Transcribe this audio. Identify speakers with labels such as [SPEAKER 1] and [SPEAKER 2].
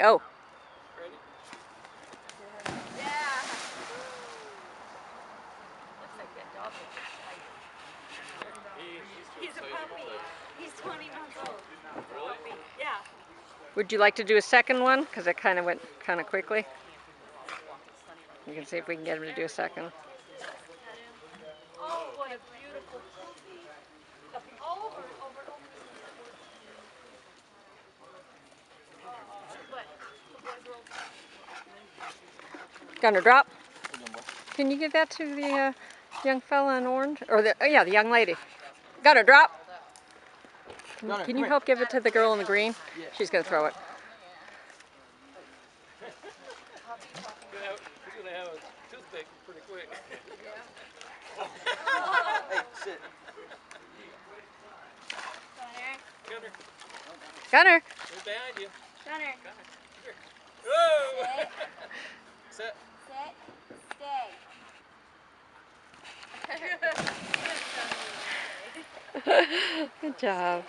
[SPEAKER 1] Go.
[SPEAKER 2] Ready?
[SPEAKER 3] Yeah. Looks like that dog is excited. He's a puppy. He's 20 months old.
[SPEAKER 2] Really?
[SPEAKER 3] Puppy. Yeah.
[SPEAKER 1] Would you like to do a second one? Because it kind of went kind of quickly. You can see if we can get him to do a second.
[SPEAKER 3] Oh, what a beautiful puppy. Over.
[SPEAKER 1] Gunner, drop. Can you give that to the young fella in orange? Or the the young lady. Gunner, drop. Can you help give it to the girl in the green?
[SPEAKER 2] Yeah.
[SPEAKER 1] She's going to throw it.
[SPEAKER 2] He's gonna have a toothpick pretty quick.
[SPEAKER 4] Hey, sit.
[SPEAKER 2] Gunner.
[SPEAKER 1] Gunner.
[SPEAKER 2] He's behind you.
[SPEAKER 3] Gunner.
[SPEAKER 2] Here. Whoa!
[SPEAKER 3] Sit.
[SPEAKER 2] Sit.
[SPEAKER 3] Sit. Stay.
[SPEAKER 1] Good job.